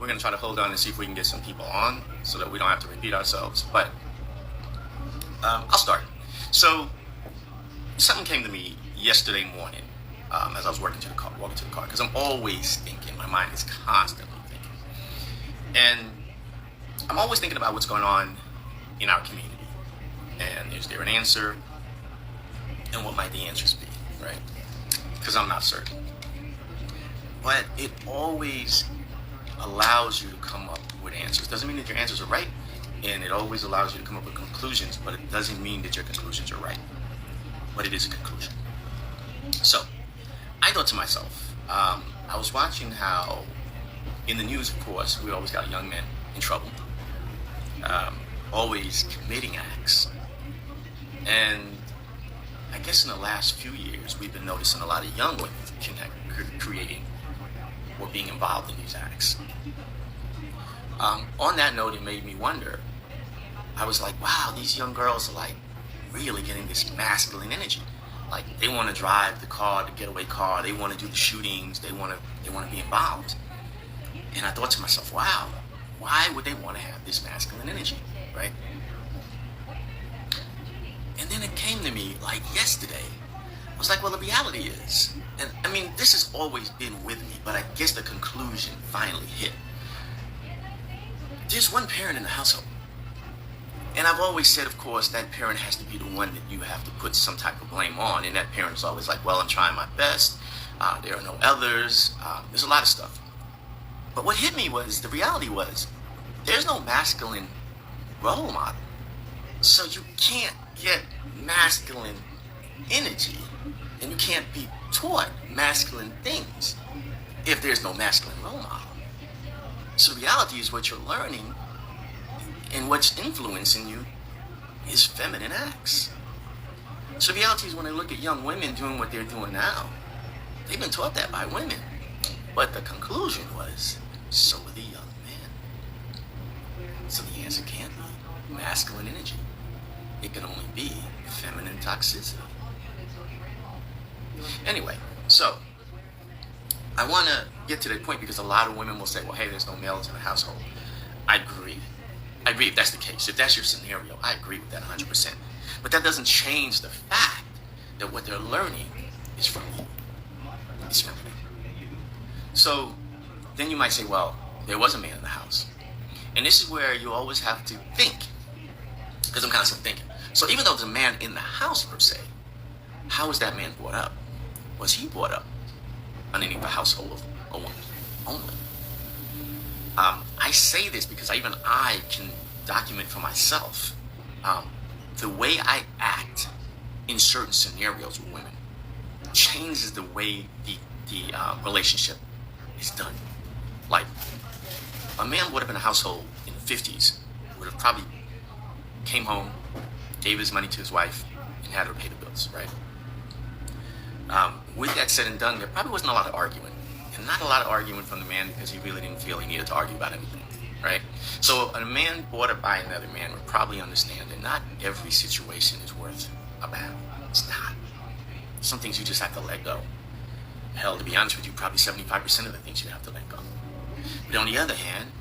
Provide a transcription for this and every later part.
we're going to try to hold on and see if we can get some people on so that we don't have to repeat ourselves. But I'll start. So something came to me yesterday morning as I was walking to the car, because I'm always thinking. My mind is constantly thinking. And I'm always thinking about what's going on in our community. And is there an answer? And what might the answers be, right? Because I'm not certain. But it always allows you to come up with answers. Doesn't mean that your answers are right, and it always allows you to come up with conclusions, but it doesn't mean that your conclusions are right. But it is a conclusion. So, I thought to myself, I was watching how, in the news, of course, we always got young men in trouble, always committing acts. And I guess in the last few years, we've been noticing a lot of young women creating or being involved in these acts. On that note, it made me wonder. I was like, wow, these young girls are like really getting this masculine energy. Like they want to drive the car, the getaway car. They want to do the shootings. They want to be involved. And I thought to myself, wow, why would they want to have this masculine energy, right? And then it came to me like yesterday. I was like, well, the reality is, and I mean, this has always been with me, but I guess the conclusion finally hit. There's one parent in the household. And I've always said, of course, that parent has to be the one that you have to put some type of blame on. And that parent is always like, well, I'm trying my best. There are no others. There's a lot of stuff. But what hit me was, the reality was, there's no masculine role model. So you can't get masculine energy, and you can't be taught masculine things if there's no masculine role model. So the reality is what you're learning and what's influencing you is feminine acts. So the reality is when I look at young women doing what they're doing now, they've been taught that by women. But the conclusion was, so are the young men. So the answer can't be masculine energy. It can only be feminine toxicity. Anyway, so I want to get to that point because a lot of women will say, well, hey, there's no males in the household. I agree if that's the case. If that's your scenario, I agree with that 100%. But that doesn't change the fact that what they're learning is from you. It's feminine. So then you might say, well, there was a man in the house. And this is where you always have to think, because I'm constantly thinking. So even though there's a man in the house per se, how was that man brought up? Was he brought up underneath the household of a woman only? I say this because I can document for myself the way I act in certain scenarios with women changes the way the relationship is done. Like a man brought up in a household in the 50s would have probably came home, gave his money to his wife, and had her pay the bills, right? With that said and done, there probably wasn't a lot of arguing. And not a lot of arguing from the man because he really didn't feel he needed to argue about anything, right? So a man brought up by another man would probably understand that not every situation is worth a battle. It's not. Some things you just have to let go. Hell, to be honest with you, probably 75% of the things you have to let go. But on the other hand,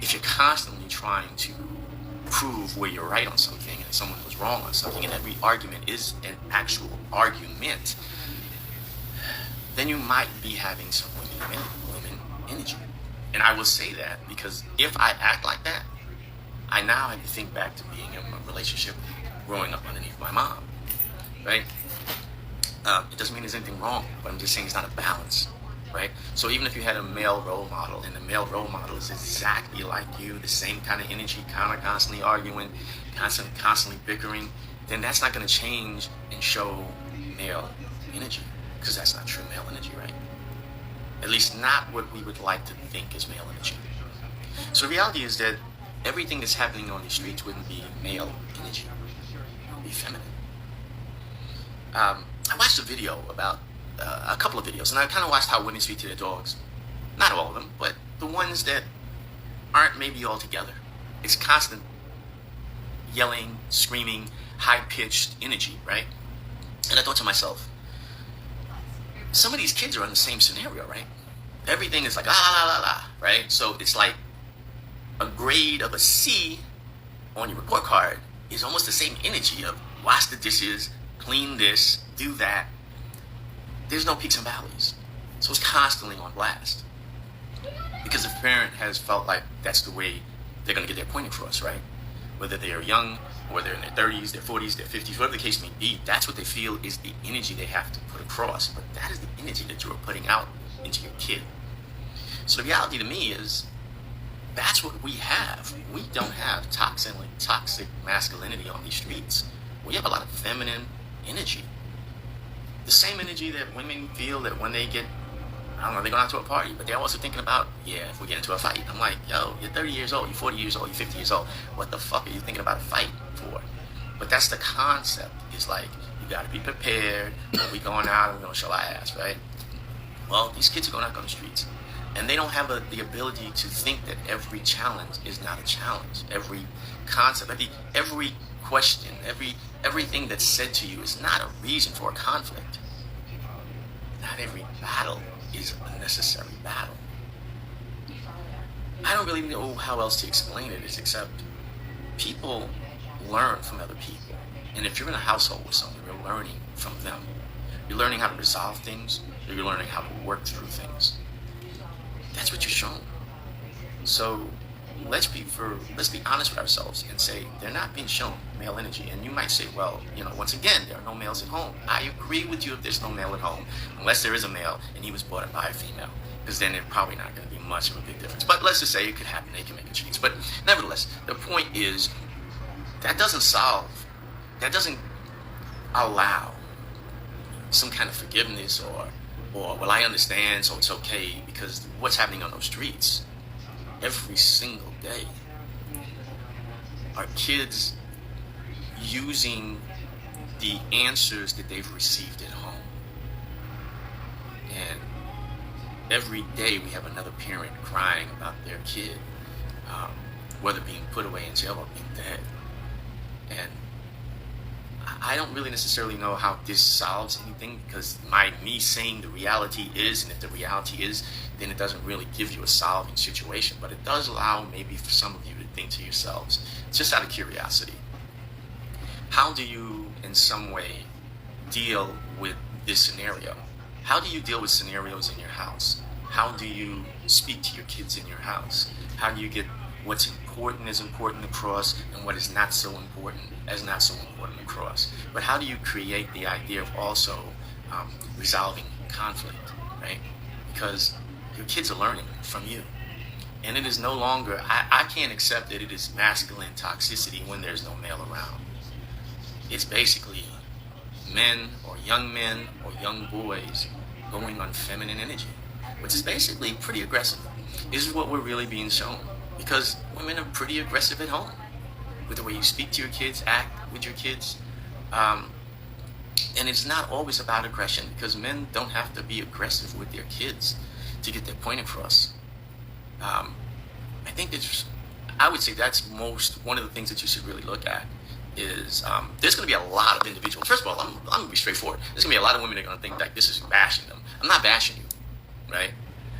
if you're constantly trying to prove where you're right on something and someone was wrong on something, and every argument is an actual argument, then you might be having some women energy. And I will say that because if I act like that, I now have to think back to being in a relationship growing up underneath my mom, right? It doesn't mean there's anything wrong, but I'm just saying it's not a balance, right? So even if you had a male role model and the male role model is exactly like you, the same kind of energy, constantly arguing, constantly bickering, then that's not going to change and show male energy, because that's not true male energy, right? At least not what we would like to think is male energy. So the reality is that everything that's happening on the streets wouldn't be male energy. It would be feminine. I watched a video about, a couple of videos, and I kind of watched how women speak to their dogs. Not all of them, but the ones that aren't maybe all together. It's constant yelling, screaming, high-pitched energy, right? And I thought to myself, some of these kids are in the same scenario, right? Everything is like, la, la, la, la, la. right? So it's like a grade of a C on your report card is almost the same energy of wash the dishes, clean this, do that. There's no peaks and valleys. So it's constantly on blast. Because the parent has felt like that's the way they're going to get their point across, right? Whether they are young, whether they're in their 30s, their 40s, their 50s, whatever the case may be, that's what they feel is the energy they have to put across. But that is the energy that you are putting out into your kid. So the reality to me is that's what we have. We don't have toxic masculinity on these streets. We have a lot of feminine energy. The same energy that women feel that when they get, I don't know, they go out to a party, but they're also thinking about, yeah, if we get into a fight. I'm like, yo, you're 30 years old, you're 40 years old, you're 50 years old. What the fuck are you thinking about a fight for? But that's the concept. It's like, you got to be prepared. When we going out, and we're going to show our ass, right? Well, these kids are going out on the streets. And they don't have the ability to think that every challenge is not a challenge. Every concept, every question, everything that's said to you is not a reason for a conflict. Not every battle is a necessary battle. I don't really know how else to explain it except people learn from other people. And if you're in a household with someone, you're learning from them. You're learning how to resolve things. You're learning how to work through things. That's what you're shown. So let's be honest with ourselves and say they're not being shown male energy. And you might say, well, once again, there are no males at home. I agree with you if there's no male at home, unless there is a male and he was brought up by a female, because then it's probably not going to be much of a big difference. But let's just say it could happen. They can make a change. But nevertheless, the point is that doesn't allow some kind of forgiveness or well, I understand, so it's okay, because what's happening on those streets every single day are kids using the answers that they've received at home. And every day we have another parent crying about their kid, whether being put away in jail or being dead. And I don't really necessarily know how this solves anything, because me saying the reality is, and if the reality is, then it doesn't really give you a solving situation. But it does allow maybe for some of you to think to yourselves, just out of curiosity, how do you in some way deal with this scenario? How do you deal with scenarios in your house? How do you speak to your kids in your house? How do you get what's important as important across and what is not so important as not so important across? But how do you create the idea of also resolving conflict, right? Because your kids are learning from you. And it is no longer, I can't accept that it is masculine toxicity when there's no male around. It's basically men or young young boys going on feminine energy, which is basically pretty aggressive. This is what we're really being shown. Because women are pretty aggressive at home with the way you speak to your kids, act with your kids. And it's not always about aggression, because men don't have to be aggressive with their kids to get their point across. I think I would say that's one of the things that you should really look at is there's going to be a lot of individuals. First of all, I'm going to be straightforward. There's going to be a lot of women that are going to think that this is bashing them. I'm not bashing you, right?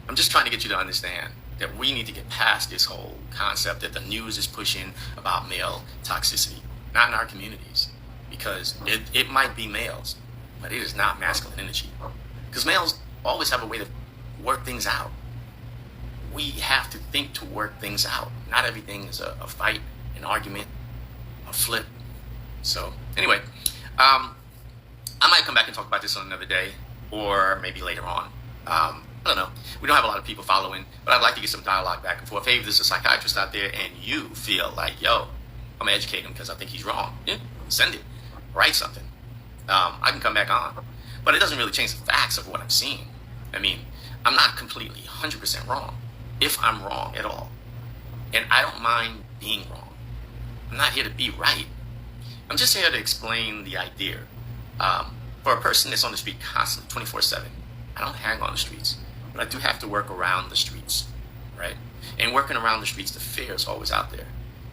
I'm just trying to get you to understand that we need to get past this whole concept that the news is pushing about male toxicity, not in our communities, because it might be males, but it is not masculine energy. Because males always have a way to work things out. We have to think to work things out. Not everything is a fight, an argument, a flip. So anyway, I might come back and talk about this on another day, or maybe later on. I don't know. We don't have a lot of people following, but I'd like to get some dialogue back and forth. Hey, if there's a psychiatrist out there and you feel like, yo, I'm going to educate him because I think he's wrong, send it. Write something. I can come back on. But it doesn't really change the facts of what I'm seeing. I mean, I'm not completely 100% wrong, if I'm wrong at all. And I don't mind being wrong. I'm not here to be right. I'm just here to explain the idea. For a person that's on the street constantly, 24/7, I don't hang on the streets, but I do have to work around the streets, right? And working around the streets, the fear is always out there.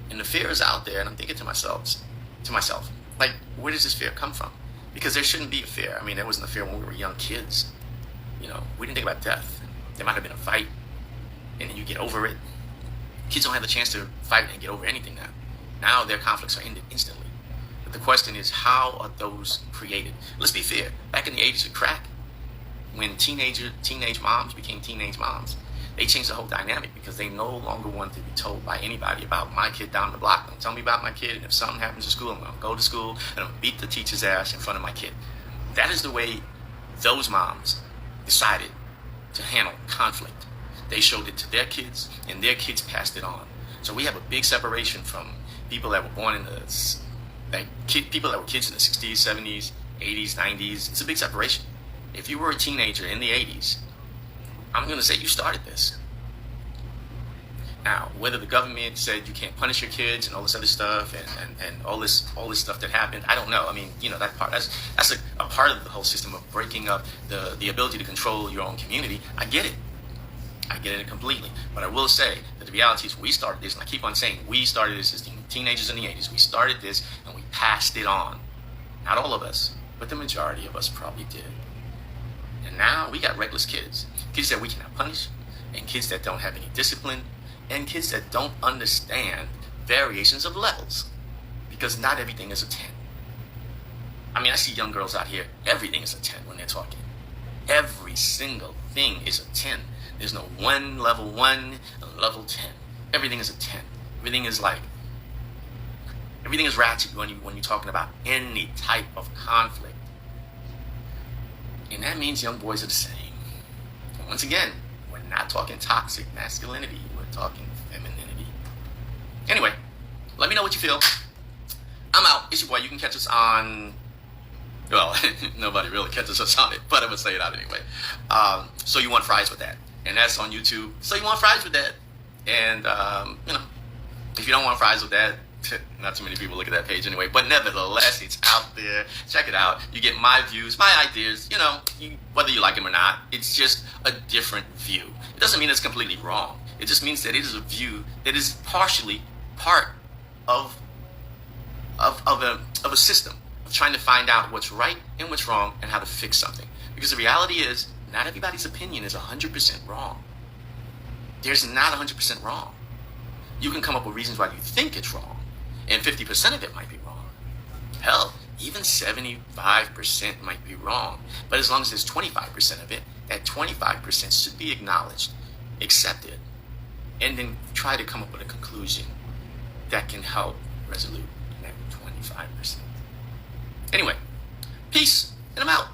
And the fear is out there, and I'm thinking to myself, like, where does this fear come from? Because there shouldn't be a fear. I mean, there wasn't a fear when we were young kids. We didn't think about death. There might have been a fight, and then you get over it. Kids don't have the chance to fight and get over anything now. Now their conflicts are ended instantly. But the question is, how are those created? Let's be fair. Back in the 80s with crack, when teenage moms became teenage moms, they changed the whole dynamic because they no longer want to be told by anybody about my kid down the block. Don't tell me about my kid, and if something happens at school, I'm going to go to school and I'm going to beat the teacher's ass in front of my kid. That is the way those moms decided to handle conflict. They showed it to their kids, and their kids passed it on. So we have a big separation from people that were born in the, people that were kids in the 60s, 70s, 80s, 90s. It's a big separation. If you were a teenager in the 80s, I'm going to say you started this. Now, whether the government said you can't punish your kids and all this other stuff and all this stuff that happened, I don't know. I mean, you know, that's a part of the whole system of breaking up the ability to control your own community. I get it. I get it completely. But I will say that the reality is we started this, and I keep on saying we started this as teenagers in the 80s. We started this and we passed it on. Not all of us, but the majority of us probably did. And now we got reckless kids. Kids that we cannot punish, and kids that don't have any discipline, and kids that don't understand variations of levels. Because not everything is a 10. I mean, I see young girls out here, everything is a 10 when they're talking. Every single thing is a 10. There's no level 1, level 10. Everything is a 10. Everything is ratchet when you're talking about any type of conflict. And that means young boys are the same. And once again, we're not talking toxic masculinity. We're talking femininity. Anyway, let me know what you feel. I'm out. It's your boy. You can catch us on... Well, nobody really catches us on it, but I'm going to say it out anyway. So You Want Fries With That. And that's on YouTube. So You Want Fries With That. And, you know, if you don't want fries with that, not too many people look at that page anyway, but nevertheless, it's out there. Check it out. You get my views, my ideas, you know, whether you like them or not. It's just a different view. It doesn't mean it's completely wrong. It just means that it is a view that is partially part of a system of trying to find out what's right and what's wrong and how to fix something. Because the reality is, not everybody's opinion is 100% wrong. There's not 100% wrong. You can come up with reasons why you think it's wrong, and 50% of it might be wrong. Hell, even 75% might be wrong. But as long as there's 25% of it, that 25% should be acknowledged, accepted, and then try to come up with a conclusion that can help resolve that 25%. Anyway, peace, and I'm out.